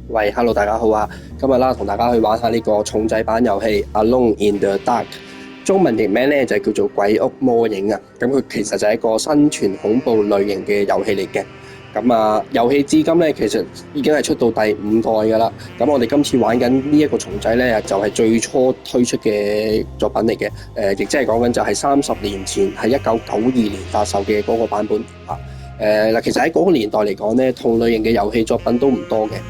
喂，Hello，大家好啊！今日啦，同大家去玩下呢個重製版遊戲《Alone in the Dark》，中文譯名咧就叫做《鬼屋魔影》啊。咁佢其實就係一個生存恐怖類型嘅遊戲嚟嘅。咁啊，遊戲至今咧其實已經係出到第五代㗎啦。咁我哋今次玩緊呢一個重製咧，就係最初推出嘅作品嚟嘅。亦即係講緊就係30年前，係1992年發售嘅嗰個版本啊。嗱，其實喺嗰個年代嚟講咧，同類型嘅遊戲作品都唔多嘅。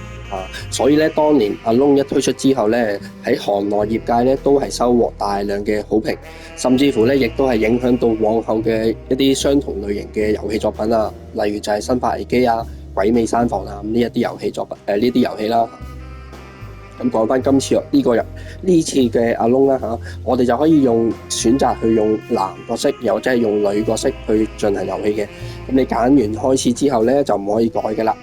所以咧，當年阿 Lone 一推出之後咧，喺行內業界咧都係收穫大量嘅好評，甚至乎咧亦都係影響到往後嘅一啲相同類型嘅遊戲作品啊，例如就係《生化危機》啊、《鬼魅山房》啊呢一啲遊戲作品，呢啲遊戲啦。咁講翻今次呢次嘅阿 Lone 啦嚇，我哋就可以選擇去用男角色，又或者係用女角色去進行遊戲嘅。咁你揀完開始之後咧，就唔可以改嘅啦。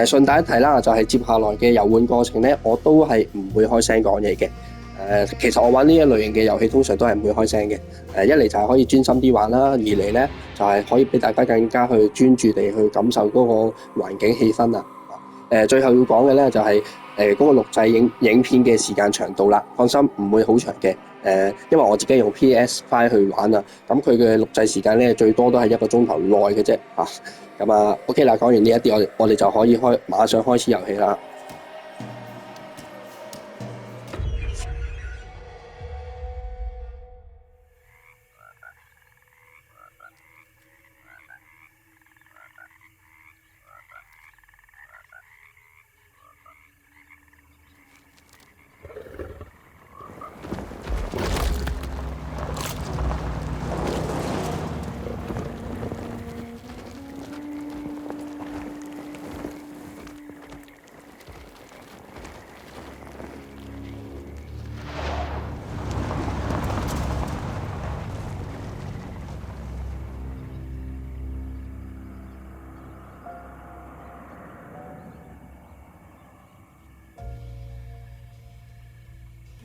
順帶一提啦，就係接下來嘅遊玩過程咧，我都係唔會開聲講嘢嘅。其實我玩呢一類型嘅遊戲通常都係唔會開聲嘅。一嚟就係可以專心啲玩啦，二嚟咧就係可以俾大家更加去專注地去感受嗰個環境氣氛啊。最後要講嘅咧就係嗰個錄製影片嘅時間長度啦，放心唔會好長嘅。因為我自己用 PS5 去玩啊，咁佢嘅錄製時間咧最多都係1個鐘頭內嘅啫嚇。咁OK 啦，講完呢一啲，我哋就可以馬上開始遊戲啦。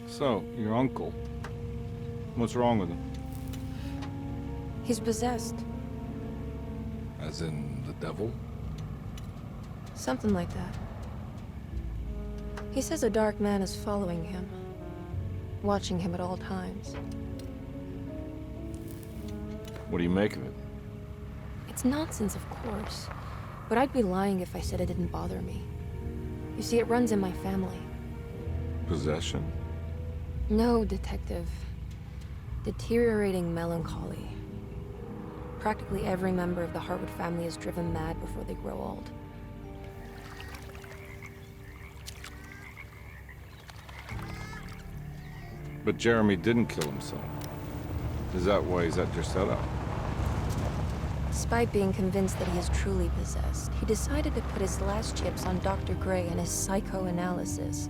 So, your uncle. What's wrong with him? He's possessed. As in the devil? Something like that. He says a dark man is following him, watching him at all times. What do you make of it? It's nonsense, of course, but I'd be lying if I said it didn't bother me. You see, it runs in my family. Possession? No, Detective. Deteriorating melancholy. Practically every member of the Harwood family is driven mad before they grow old. But Jeremy didn't kill himself. Is that why he's at your setup? Despite being convinced that he is truly possessed, he decided to put his last chips on Dr. Gray and his psychoanalysis,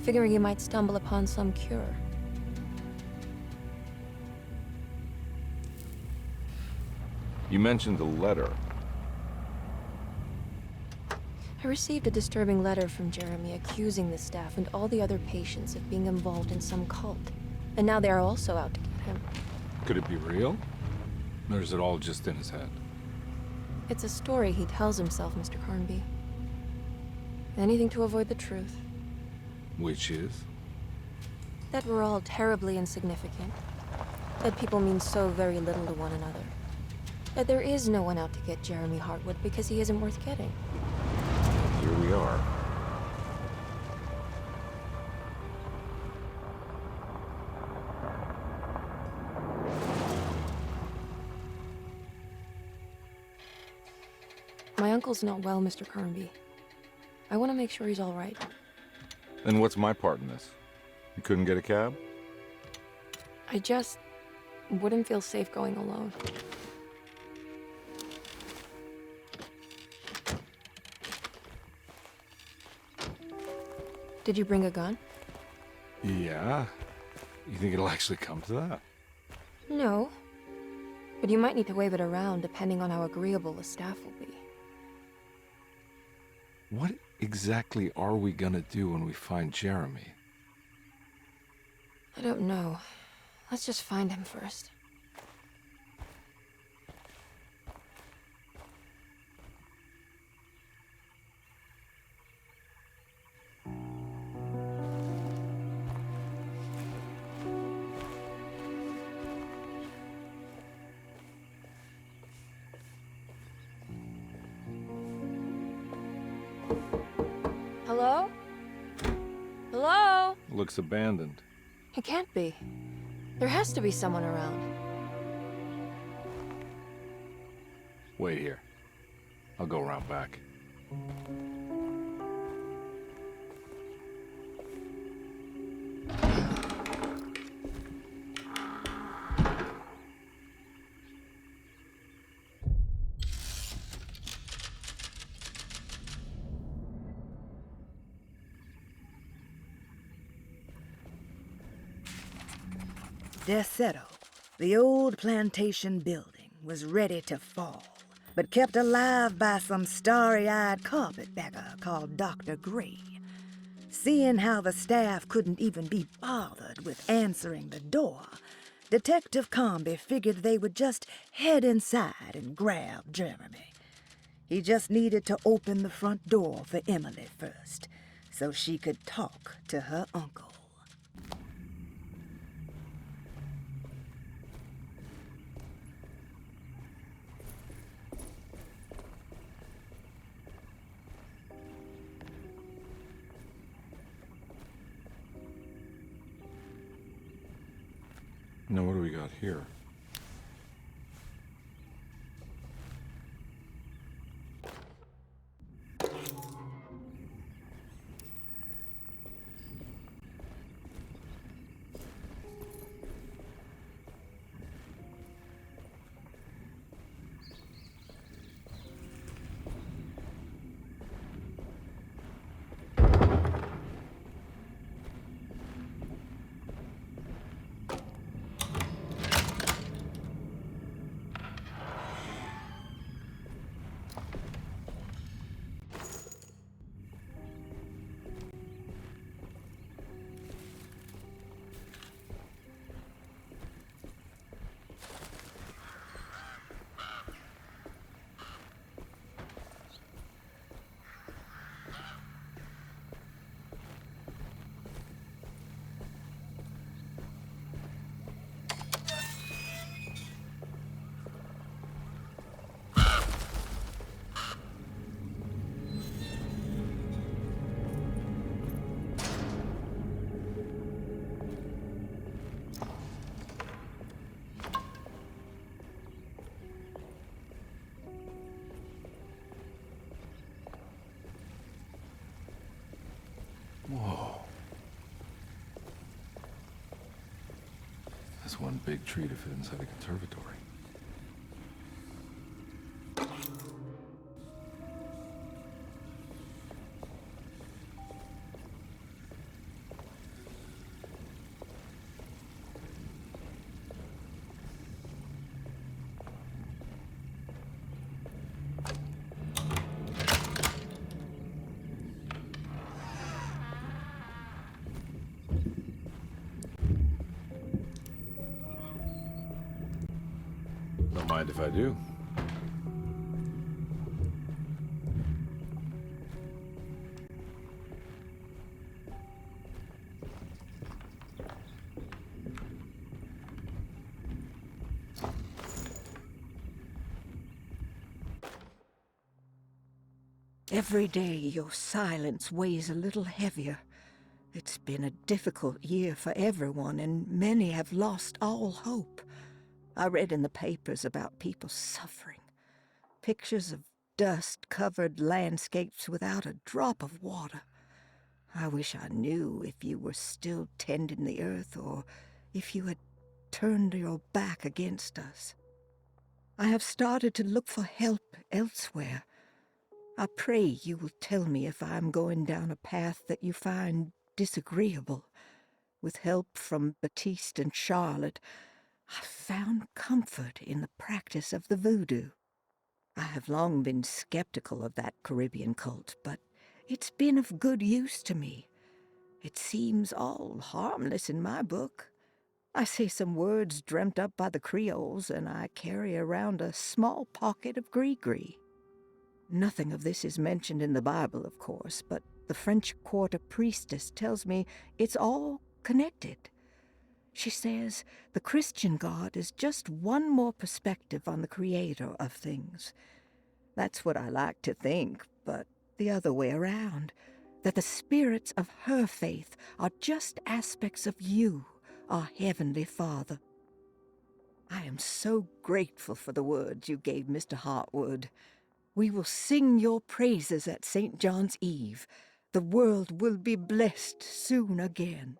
figuring he might stumble upon some cure. You mentioned a letter. I received a disturbing letter from Jeremy accusing the staff and all the other patients of being involved in some cult. And now they are also out to get him. Could it be real? Or is it all just in his head? It's a story he tells himself, Mr. Carnby. Anything to avoid the truth. Which is? That we're all terribly insignificant. That people mean so very little to one another. That there is no one out to get Jeremy Hartwood because he isn't worth getting. Here we are. My uncle's not well, Mr. Carnby. I want to make sure he's all right. Then what's my part in this? You couldn't get a cab? I just wouldn't feel safe going alone. Did you bring a gun? Yeah. You think it'll actually come to that? No. But you might need to wave it around depending on how agreeable the staff will be. What exactly are we gonna do when we find Jeremy? I don't know. Let's just find him first. Hello? Hello? Looks abandoned. It can't be. There has to be someone around. Wait here. I'll go around back. Desetto, the old plantation building, was ready to fall, but kept alive by some starry-eyed carpetbagger called Dr. Gray. Seeing how the staff couldn't even be bothered with answering the door, Detective Comby figured they would just head inside and grab Jeremy. He just needed to open the front door for Emily first, so she could talk to her uncle. Now what do we got here? Whoa. That's one big tree to fit inside a conservatory. Don't mind if I do. Every day your silence weighs a little heavier. It's been a difficult year for everyone, and many have lost all hope. I read in the papers about people suffering. Pictures of dust-covered landscapes without a drop of water. I wish I knew if you were still tending the earth or if you had turned your back against us. I have started to look for help elsewhere. I pray you will tell me if I am going down a path that you find disagreeable. With help from Baptiste and Charlotte, I found comfort in the practice of the voodoo. I have long been skeptical of that Caribbean cult, but it's been of good use to me. It seems all harmless in my book. I say some words dreamt up by the Creoles, and I carry around a small pocket of gree-gree. Nothing of this is mentioned in the Bible, of course, but the French Quarter priestess tells me it's all connected. She says the Christian God is just one more perspective on the creator of things. That's what I like to think, but the other way around, that the spirits of her faith are just aspects of you, our Heavenly Father. I am so grateful for the words you gave Mr. Hartwood. We will sing your praises at St. John's Eve. The world will be blessed soon again.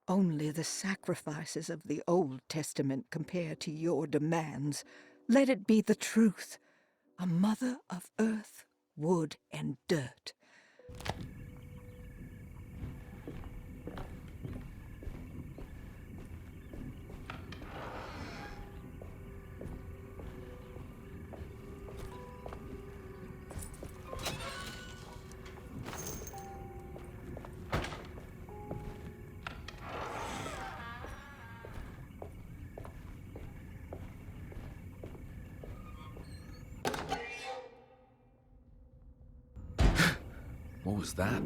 Only the sacrifices of the Old Testament compare to your demands. Let it be the truth, a mother of earth, wood, and dirt. What was that?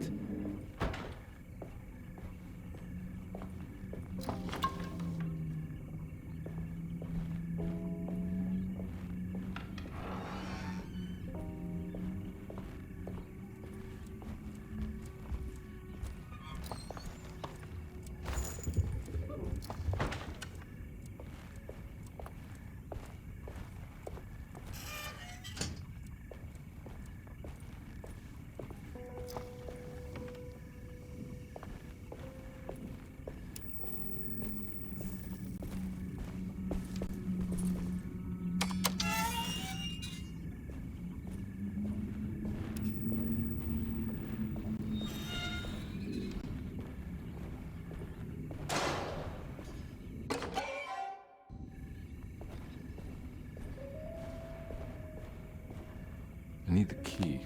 I need the key.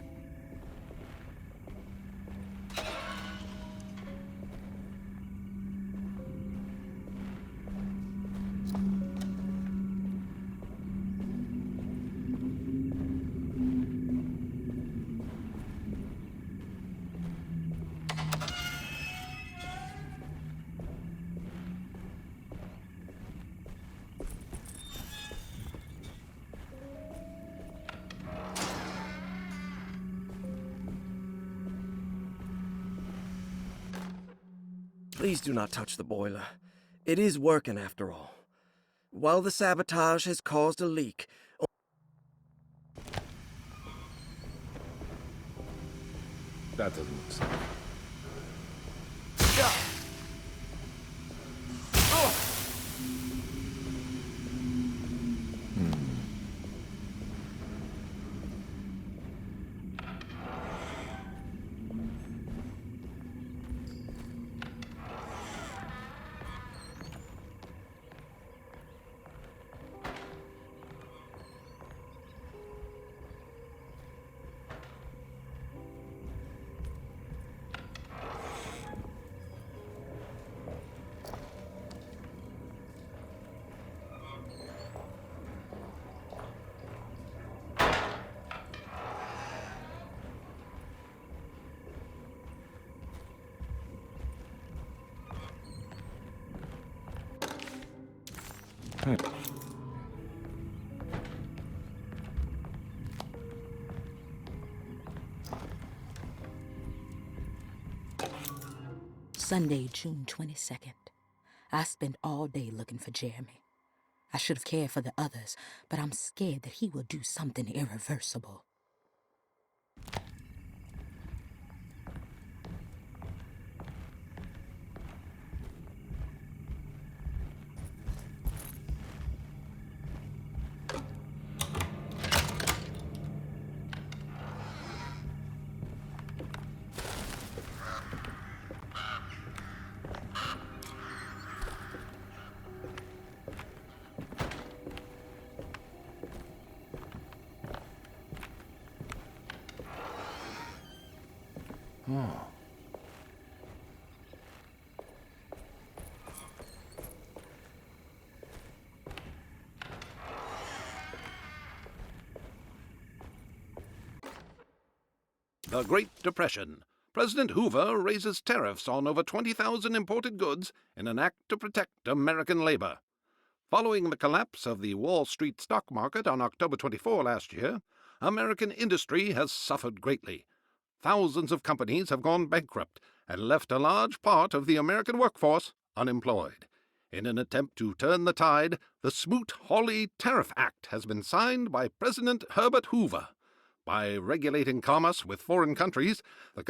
Please do not touch the boiler. It is working after all. While the sabotage has caused a leak, That doesn't look safe. Hey. Sunday, June 22nd. I spent all day looking for Jeremy. I should have cared for the others, but I'm scared that he will do something irreversible. Oh. The Great Depression. President Hoover raises tariffs on over 20,000 imported goods in an act to protect American labor. Following the collapse of the Wall Street stock market on October 24 last year, American industry has suffered greatly. Thousands of companies have gone bankrupt and left a large part of the American workforce unemployed. In an attempt to turn the tide, the Smoot-Hawley Tariff Act has been signed by President Herbert Hoover. By regulating commerce with foreign countries, the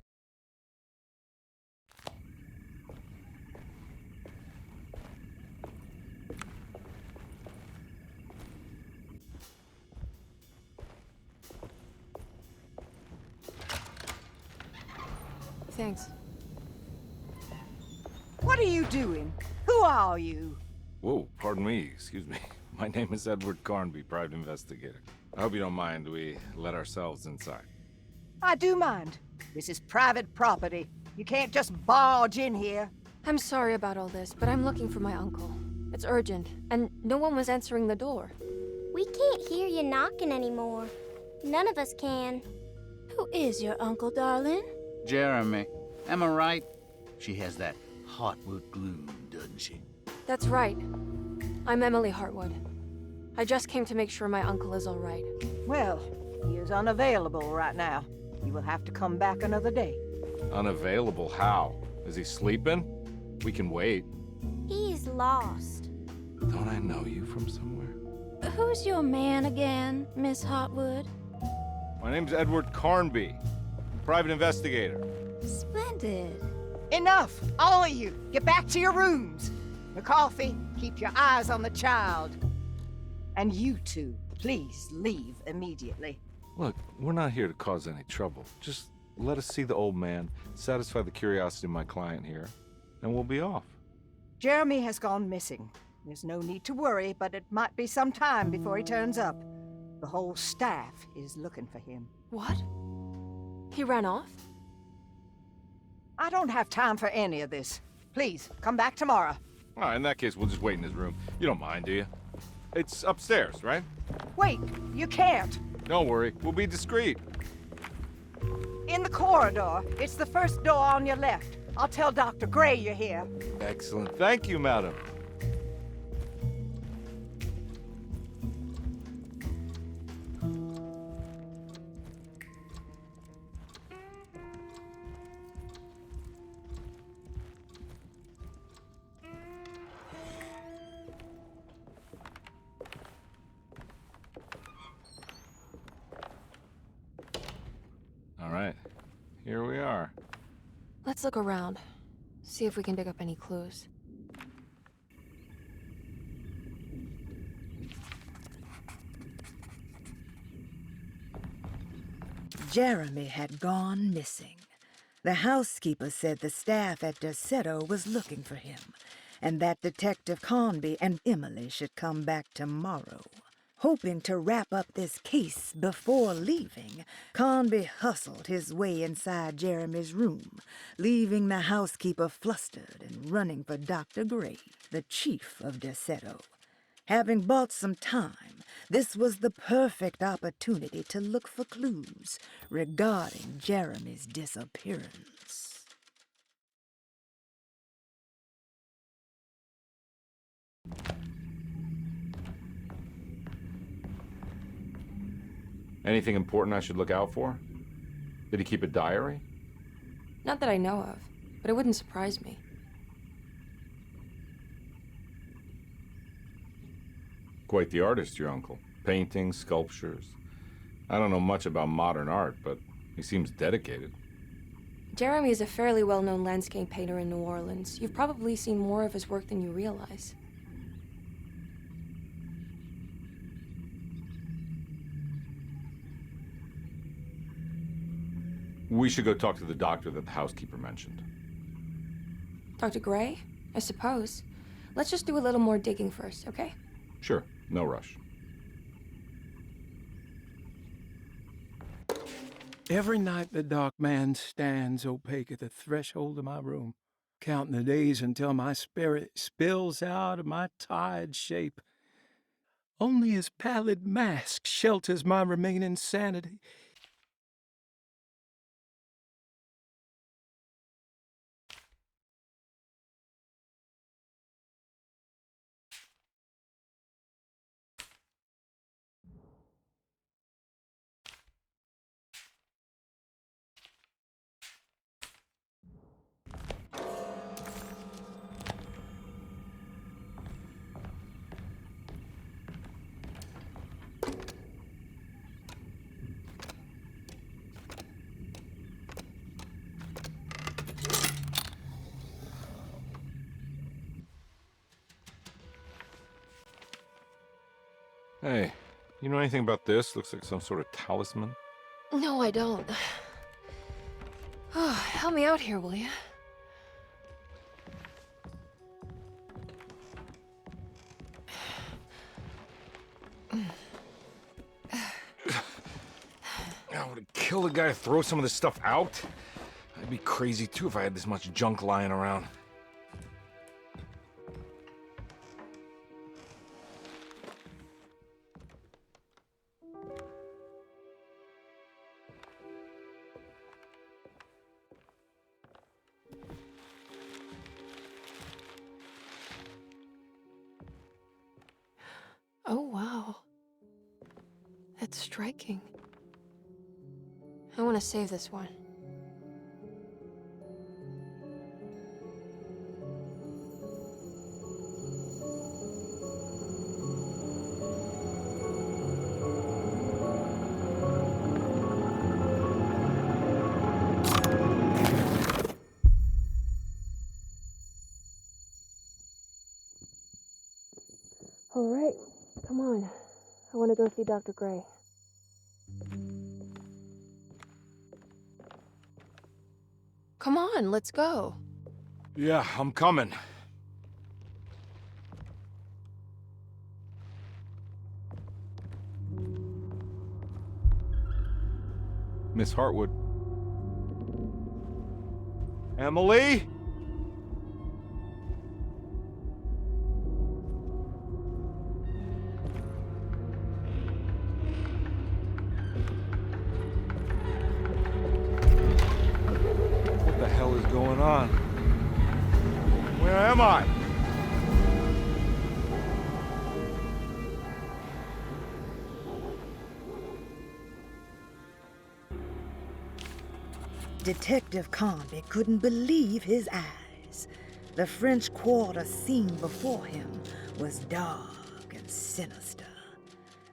Thanks. What are you doing? Who are you? Whoa, pardon me, excuse me. My name is Edward Carnby, private investigator. I hope you don't mind we let ourselves inside. I do mind. This is private property. You can't just barge in here. I'm sorry about all this, but I'm looking for my uncle. It's urgent, and no one was answering the door. We can't hear you knocking anymore. None of us can. Who is your uncle, darling? Jeremy. Am I right? She has that Heartwood gloom, doesn't she? That's right. I'm Emily Hartwood. I just came to make sure my uncle is all right. Well, he is unavailable right now. You will have to come back another day. Unavailable how? Is he sleeping? We can wait. He's lost. Don't I know you from somewhere? Who's your man again, Miss Hartwood? My name's Edward Carnby, private investigator. Splendid. Enough! All of you! Get back to your rooms! McCarthy, keep your eyes on the child. And you two, please leave immediately. Look, we're not here to cause any trouble. Just let us see the old man, satisfy the curiosity of my client here, and we'll be off. Jeremy has gone missing. There's no need to worry, but it might be some time before he turns up. The whole staff is looking for him. What? He ran off? I don't have time for any of this. Please, come back tomorrow. All right, in that case, we'll just wait in his room. You don't mind, do you? It's upstairs, right? Wait, you can't. Don't worry, we'll be discreet. In the corridor. It's the first door on your left. I'll tell Dr. Gray you're here. Excellent. Thank you, madam. All right, here we are. Let's look around. See if we can dig up any clues. Jeremy had gone missing. The housekeeper said the staff at Derceto was looking for him, and that Detective Carnby and Emily should come back tomorrow. Hoping to wrap up this case before leaving, Carnby hustled his way inside Jeremy's room, leaving the housekeeper flustered and running for Dr. Gray, the chief of Derceto. Having bought some time, this was the perfect opportunity to look for clues regarding Jeremy's disappearance. Anything important I should look out for? Did he keep a diary? Not that I know of, but it wouldn't surprise me. Quite the artist, your uncle. Paintings, sculptures. I don't know much about modern art, but he seems dedicated. Jeremy is a fairly well-known landscape painter in New Orleans. You've probably seen more of his work than you realize. We should go talk to the doctor that the housekeeper mentioned. Dr. Gray? I suppose. Let's just do a little more digging first, okay? Sure, no rush. Every night the dark man stands opaque at the threshold of my room, counting the days until my spirit spills out of my tired shape. Only his pallid mask shelters my remaining sanity. Hey, you know anything about this? Looks like some sort of talisman. No, I don't. Oh, help me out here, will you? I would it kill the guy to throw some of this stuff out? I'd be crazy too if I had this much junk lying around. Oh, wow. That's striking. I want to save this one. All right, come on. I want to go see Dr. Gray. Come on, let's go. Yeah, I'm coming. Miss Hartwood. Emily? What the hell is going on? Where am I? Detective Conby couldn't believe his eyes. The French Quarter scene before him was dark and sinister.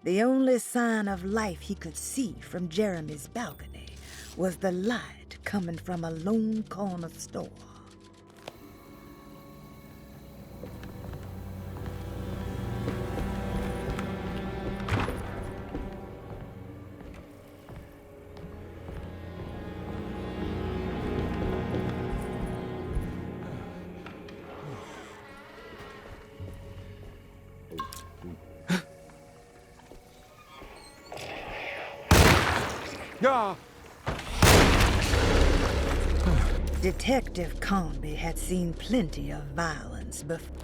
The only sign of life he could see from Jeremy's balcony was the light coming from a lone corner store. Yeah. Detective Conby had seen plenty of violence before.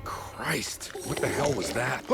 Christ, what the hell was that?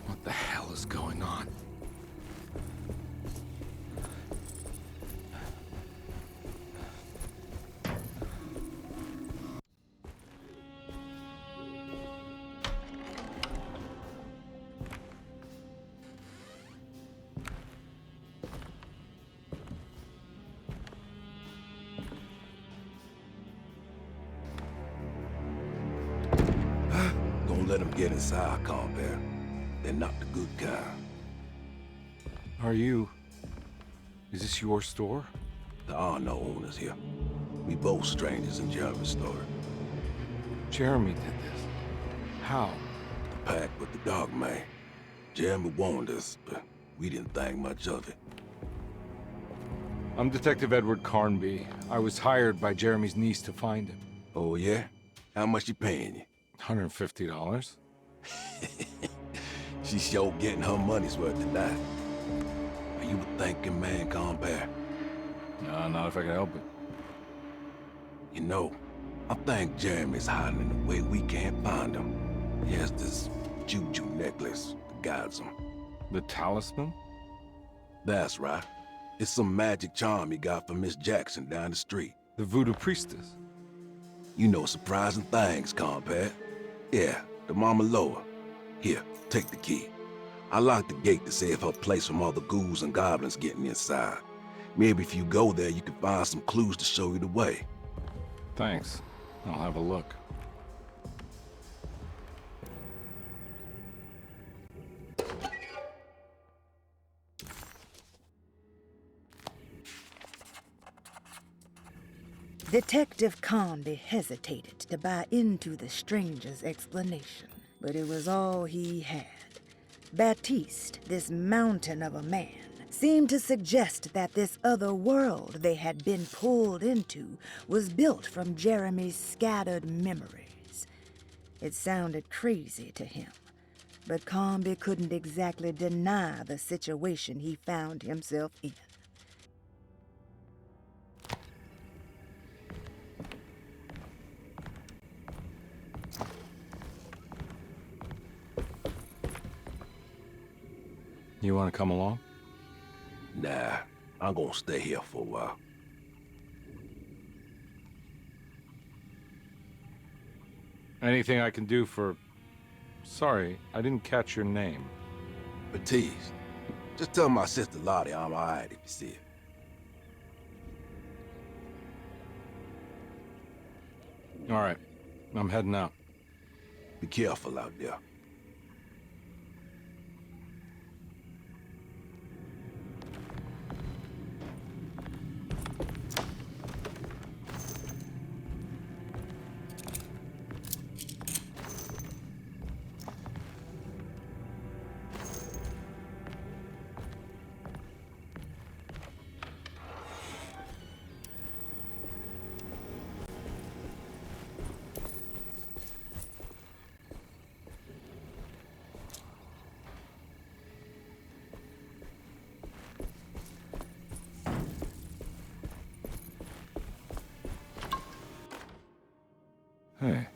What the hell is going on? Don't let them get inside, Compare. They're not the good kind. Are you... Is this your store? There are no owners here. We both strangers in Jeremy's story. Jeremy did this. How? The pact with the Dark Man. Jeremy warned us, but we didn't think much of it. I'm Detective Edward Carnby. I was hired by Jeremy's niece to find him. Oh, yeah? How much she paying you? $150. She's sure getting her money's worth tonight. Are you a thinking man, compare? No, not if I can help it. You know, I think Jeremy's hiding in a way we can't find him. He has this juju necklace that guides him. The talisman? That's right. It's some magic charm he got from Miss Jackson down the street. The voodoo priestess? You know surprising things, compare. Yeah, the Mama Loa. Here, take the key. I locked the gate to save her place from all the ghouls and goblins getting inside. Maybe if you go there, you can find some clues to show you the way. Thanks. I'll have a look. Detective Carnby hesitated to buy into the stranger's explanation, but it was all he had. Baptiste, this mountain of a man, seemed to suggest that this other world they had been pulled into was built from Jeremy's scattered memories. It sounded crazy to him, but Carnby couldn't exactly deny the situation he found himself in. You want to come along? Nah, I'm gonna stay here for a while. Anything I can do for... Sorry, I didn't catch your name. Baptiste, just tell my sister Lottie I'm alright if you see it. All right, I'm heading out. Be careful out there. Hey.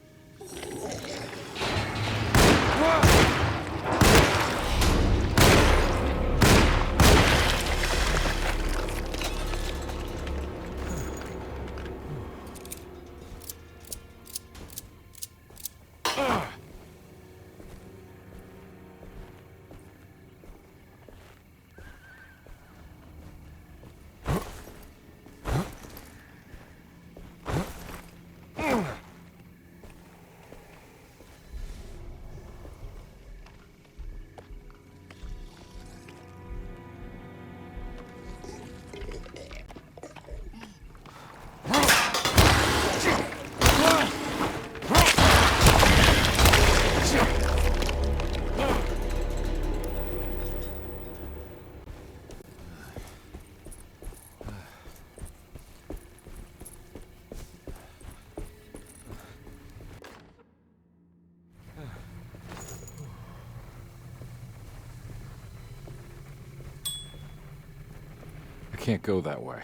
I can't go that way.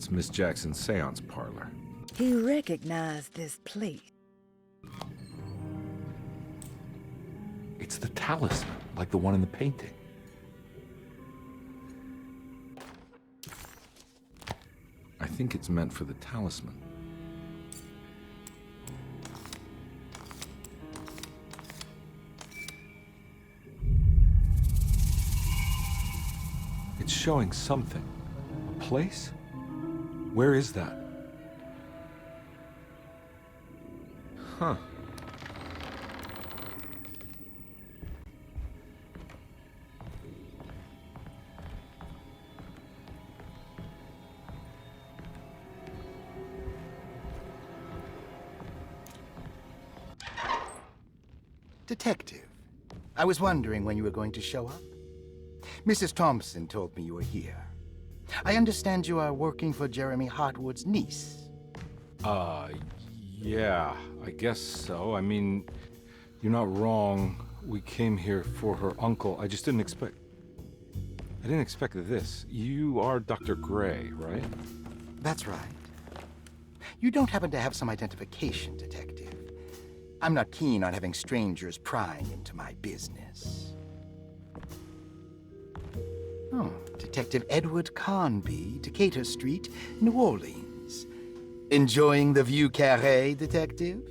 It's Miss Jackson's seance parlor. He recognized this place. It's the talisman, like the one in the painting. I think it's meant for the talisman. It's showing something. A place? Where is that? Huh. Detective, I was wondering when you were going to show up. Mrs. Thompson told me you were here. I understand you are working for Jeremy Hartwood's niece. Yeah, I guess so. I mean, you're not wrong. We came here for her uncle. I just didn't expect... I didn't expect this. You are Dr. Gray, right? That's right. You don't happen to have some identification, Detective. I'm not keen on having strangers prying into my business. Oh, Detective Edward Carnby, Decatur Street, New Orleans. Enjoying the Vieux Carré, Detective?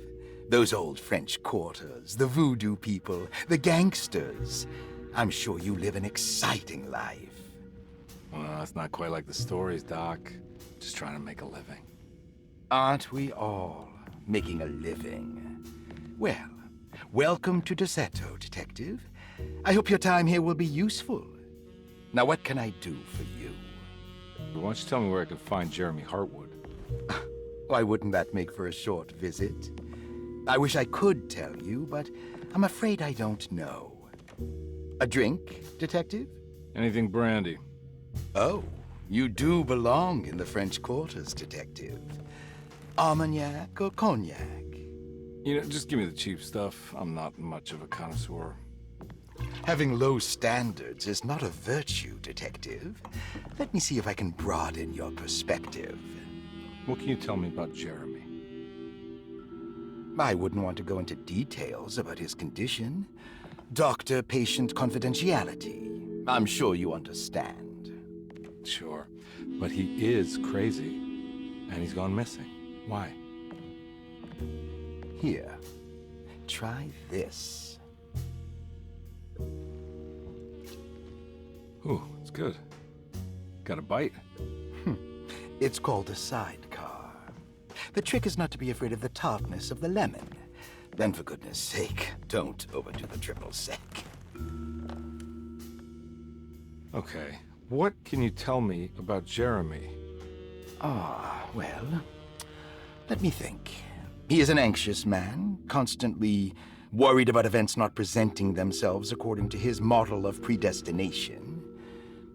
Those old French quarters, the voodoo people, the gangsters. I'm sure you live an exciting life. Well, it's not quite like the stories, Doc. Just trying to make a living. Aren't we all making a living? Well, welcome to Deseto, Detective. I hope your time here will be useful. Now, what can I do for you? Why don't you tell me where I can find Jeremy Hartwood? Why wouldn't that make for a short visit? I wish I could tell you, but I'm afraid I don't know. A drink, Detective? Anything brandy. Oh, you do belong in the French quarters, Detective. Armagnac or cognac? You know, just give me the cheap stuff. I'm not much of a connoisseur. Having low standards is not a virtue, Detective. Let me see if I can broaden your perspective. What can you tell me about Jeremy? I wouldn't want to go into details about his condition. Doctor-patient confidentiality. I'm sure you understand. Sure, but he is crazy, and he's gone missing. Why? Here, try this. Ooh, it's good. Got a bite? It's called a sidecar. The trick is not to be afraid of the tartness of the lemon. Then, for goodness sake, don't overdo the triple sec. Okay, what can you tell me about Jeremy? Well, let me think. He is an anxious man, constantly worried about events not presenting themselves according to his model of predestination.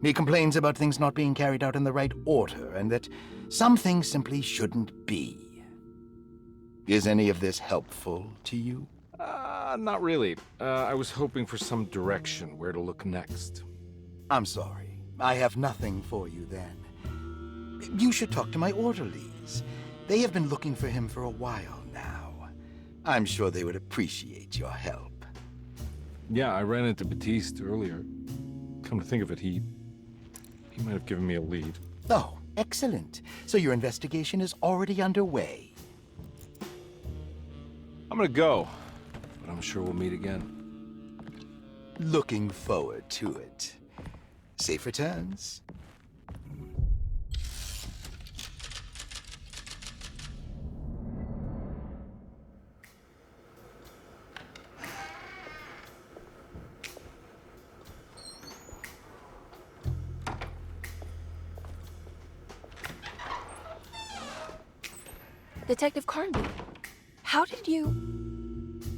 He complains about things not being carried out in the right order, and that some things simply shouldn't be. Is any of this helpful to you? Not really. I was hoping for some direction where to look next. I'm sorry. I have nothing for you then. You should talk to my orderlies. They have been looking for him for a while now. I'm sure they would appreciate your help. Yeah, I ran into Batiste earlier. Come to think of it, he might have given me a lead. Oh, excellent. So your investigation is already underway. I'm gonna go, but I'm sure we'll meet again. Looking forward to it. Safe returns. Detective Carnby,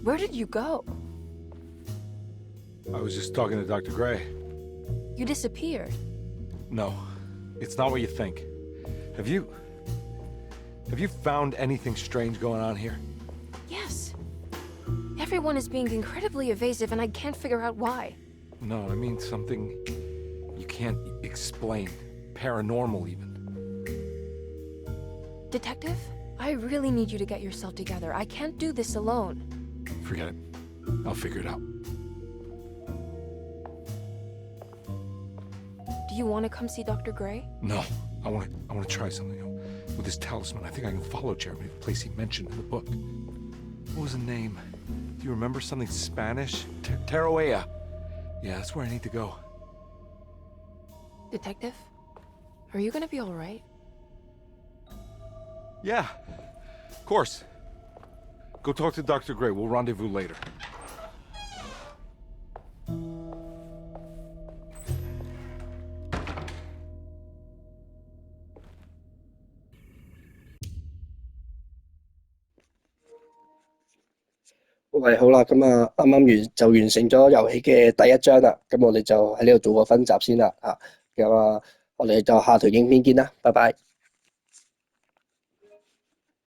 where did you go? I was just talking to Dr. Gray. You disappeared. No, it's not what you think. Have you found anything strange going on here? Yes. Everyone is being incredibly evasive and I can't figure out why. No, I mean something you can't explain. Paranormal, even. Detective, I really need you to get yourself together. I can't do this alone. Forget it. I'll figure it out. Do you want to come see Dr. Gray? No, I want to try something. With this talisman, I think I can follow Jeremy to the place he mentioned in the book. What was the name? Do you remember something Spanish? Tarawea. Yeah, that's where I need to go. Detective, are you gonna be all right? Yeah, of course. Go talk to Dr. Gray. We'll rendezvous later.喂，好啦，咁啊，啱啱完成咗遊戲嘅第一章啦，咁我哋就喺呢度做個分集先啦，咁啊，我哋就下條影片見啦，拜拜。